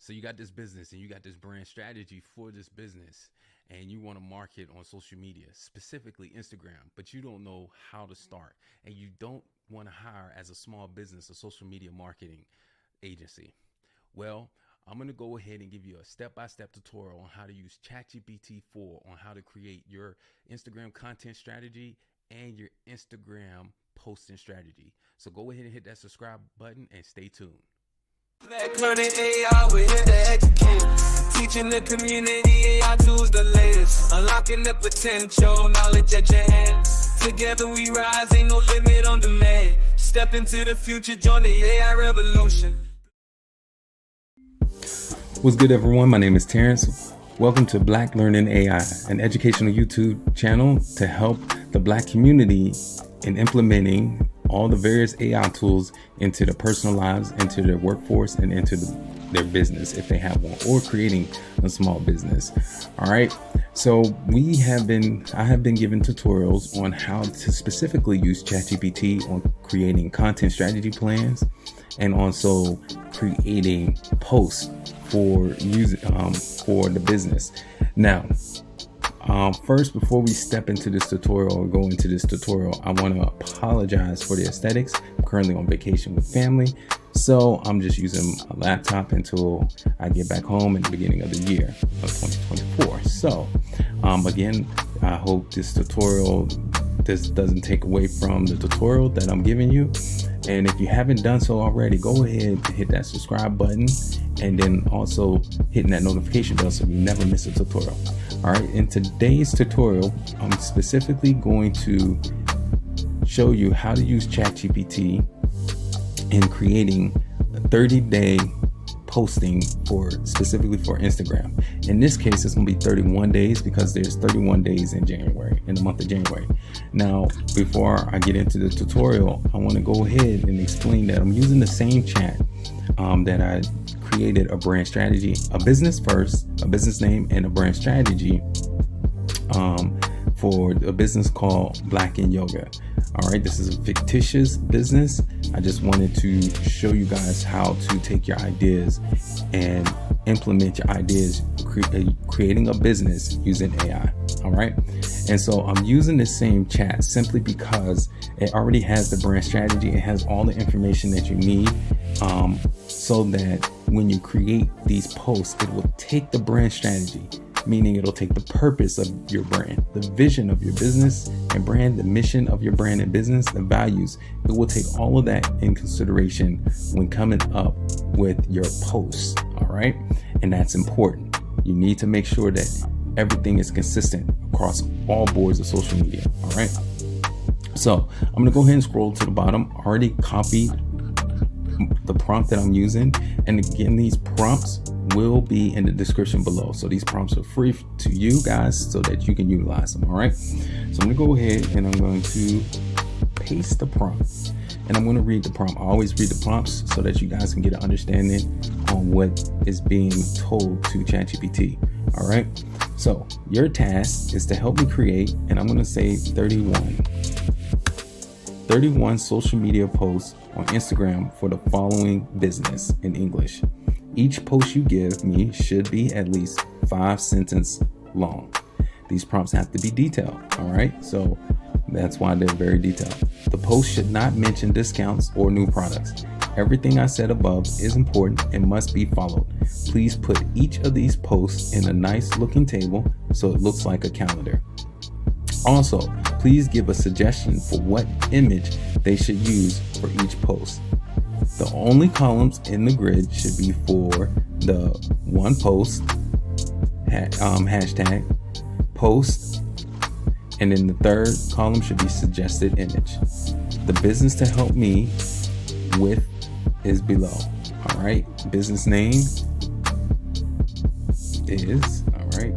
So you got this business and you got this brand strategy for this business, and you want to market on social media, specifically Instagram, but you don't know how to start, and you don't want to hire as a small business a social media marketing agency. Well, I'm going to go ahead and give you a step-by-step tutorial on how to use ChatGPT 4 on how to create your Instagram content strategy and your Instagram posting strategy. So go ahead and hit that subscribe button and stay tuned. Learning AI, we're here to educate. Teaching the community AI tools the latest. Unlocking the potential, knowledge at your hands. Together we rise, ain't no limit on demand. Step into the future, join the AI revolution. What's good, everyone? My name is Terrence. Welcome to Black Learning AI, an educational YouTube channel to help the Black community in implementing all the various AI tools into their personal lives, into their workforce, and into their business if they have one, or creating a small business. All right. So I have been given tutorials on how to specifically use ChatGPT on creating content strategy plans and also creating posts for the business. Now, first, before we step into this tutorial or go into this tutorial, I want to apologize for the aesthetics. I'm currently on vacation with family, so I'm just using a laptop until I get back home in the beginning of the year of 2024. So, again, I hope this doesn't take away from the tutorial that I'm giving you. And if you haven't done so already, go ahead and hit that subscribe button, and then also hitting that notification bell so you never miss a tutorial. All right, in today's tutorial, I'm specifically going to show you how to use ChatGPT in creating a 30-day posting specifically for Instagram. In this case, it's going to be 31 days because there's 31 days in the month of January. Now, before I get into the tutorial, I want to go ahead and explain that I'm using the same chat that I created a brand strategy, a business name, and a brand strategy for a business called Black&Yoga. All right, this is a fictitious business. I just wanted to show you guys how to take your ideas and implement your ideas, creating a business using AI. All right, and so I'm using the same chat simply because it already has the brand strategy. It has all the information that you need, so that when you create these posts, it will take the brand strategy, meaning it'll take the purpose of your brand, the vision of your business and brand, the mission of your brand and business, the values. It will take all of that in consideration when coming up with your posts. All right. And that's important. You need to make sure that everything is consistent across all boards of social media. All right. So I'm going to go ahead and scroll to the bottom. I already copied the prompt that I'm using. And again, these prompts will be in the description below. So these prompts are free to you guys so that you can utilize them. All right. So I'm going to go ahead and I'm going to paste the prompt, and I'm going to read the prompt. I always read the prompts so that you guys can get an understanding on what is being told to ChatGPT. All right. So your task is to help me create, and I'm going to say 31 social media posts on Instagram for the following business in English. Each post you give me should be at least 5 sentences long. These prompts have to be detailed. All right. So that's why they're very detailed. The post should not mention discounts or new products. Everything I said above is important and must be followed. Please put each of these posts in a nice looking table so it looks like a calendar. Also, please give a suggestion for what image they should use for each post. The only columns in the grid should be for the one post, hashtag, post, and then the third column should be suggested image. The business to help me with is below. All right, business name is, all right,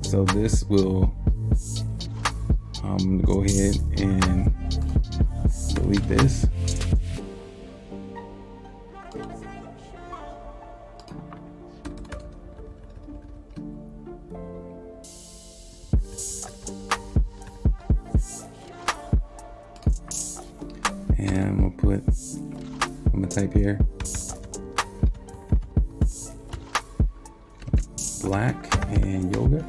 so this will, I'm gonna go ahead and delete this. And I'm gonna type here Black&Yoga.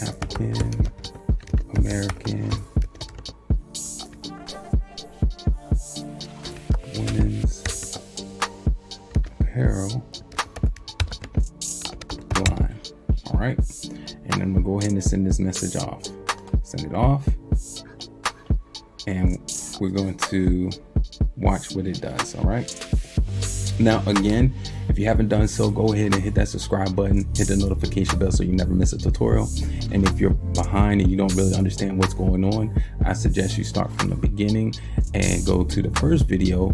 African American women's apparel line. All right, and I'm gonna go ahead and send this message off. Send it off, and we're going to watch what it does. All right. Now, again, if you haven't done so, go ahead and hit that subscribe button, hit the notification bell so you never miss a tutorial. And if you're behind and you don't really understand what's going on, I suggest you start from the beginning and go to the first video,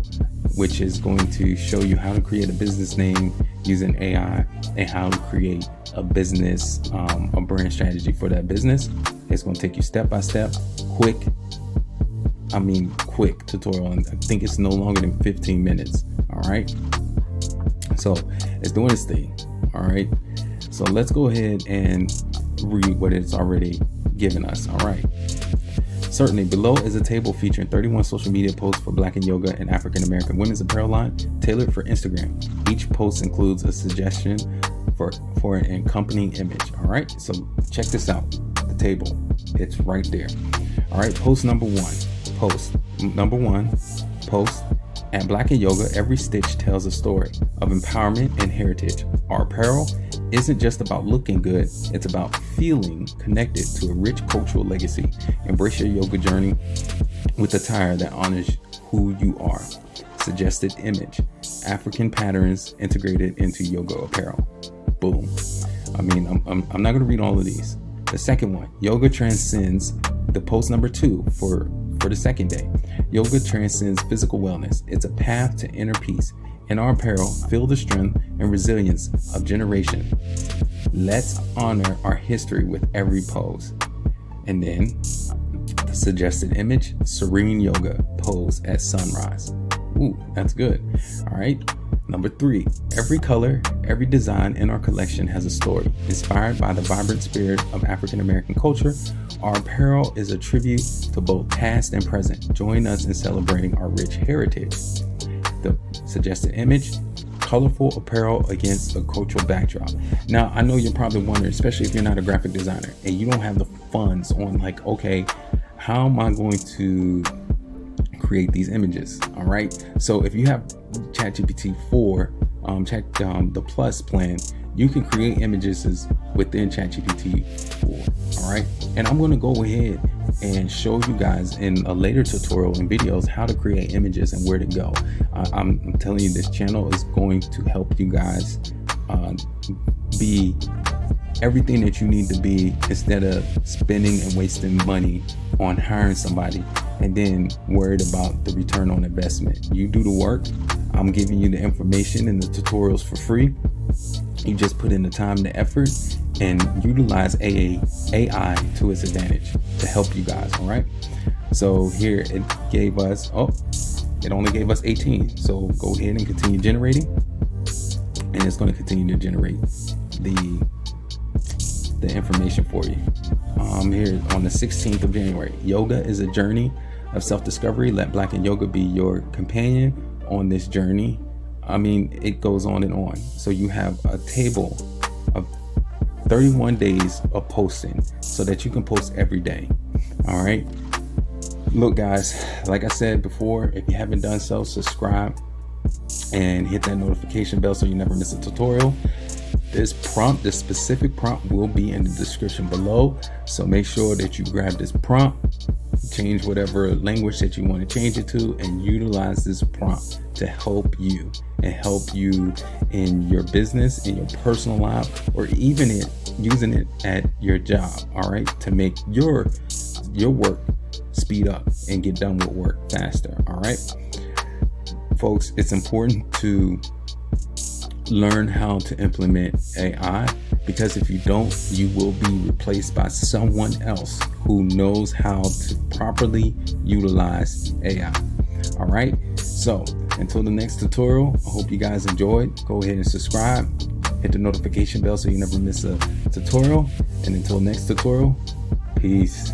which is going to show you how to create a business name using AI and how to create a business, a brand strategy for that business. It's going to take you step by step, quick tutorial. And I think it's no longer than 15 minutes. All right. So it's doing its thing. All right. So let's go ahead and read what it's already given us. All right. Certainly, below is a table featuring 31 social media posts for Black&Yoga and African American women's apparel line tailored for Instagram. Each post includes a suggestion for an accompanying image. All right. So check this out. The table. It's right there. All right. Post number one. At Black&Yoga, every stitch tells a story of empowerment and heritage. Our apparel isn't just about looking good, it's about feeling connected to a rich cultural legacy. Embrace your yoga journey with attire that honors who you are. Suggested image: African patterns integrated into yoga apparel. Boom. I'm not going to read all of these. The second one, yoga transcends. The post number 2 for the second day. Yoga transcends physical wellness. It's a path to inner peace. In our apparel, feel the strength and resilience of generation. Let's honor our history with every pose. And then the suggested image, serene yoga pose at sunrise. Ooh, that's good. All right. Number 3, every color, every design in our collection has a story. Inspired by the vibrant spirit of African American culture, our apparel is a tribute to both past and present. Join us in celebrating our rich heritage. The suggested image, colorful apparel against a cultural backdrop. Now, I know you're probably wondering, especially if you're not a graphic designer and you don't have the funds on, like, okay, how am I going to create these images? All right. So if you have ChatGPT 4, the Plus plan, you can create images within ChatGPT 4. All right. And I'm going to go ahead and show you guys in a later tutorial and videos how to create images and where to go. I'm telling you, this channel is going to help you guys be everything that you need to be, instead of spending and wasting money on hiring somebody and then worried about the return on investment. You do the work. I'm giving you the information and the tutorials for free. You just put in the time, the effort, and utilize AI to its advantage to help you guys. All right. So here it gave us, it only gave us 18. So go ahead and continue generating, and it's going to continue to generate the information for you. Here on the 16th of January, yoga is a journey of self-discovery. Let Black&Yoga be your companion on this journey. It goes on and on. So you have a table of 31 days of posting so that you can post every day. All right. Look, guys, like I said before, if you haven't done so, subscribe and hit that notification bell so you never miss a tutorial. This specific prompt will be in the description below. So make sure that you grab this prompt, change whatever language that you want to change it to, and utilize this prompt to help you in your business, in your personal life, or even using it at your job. All right. To make your work speed up and get done with work faster. All right. Folks, it's important to learn how to implement AI, because if you don't, you will be replaced by someone else who knows how to properly utilize AI. All right. So until the next tutorial, I hope you guys enjoyed. Go ahead and subscribe, hit the notification bell so you never miss a tutorial. And until next tutorial, peace.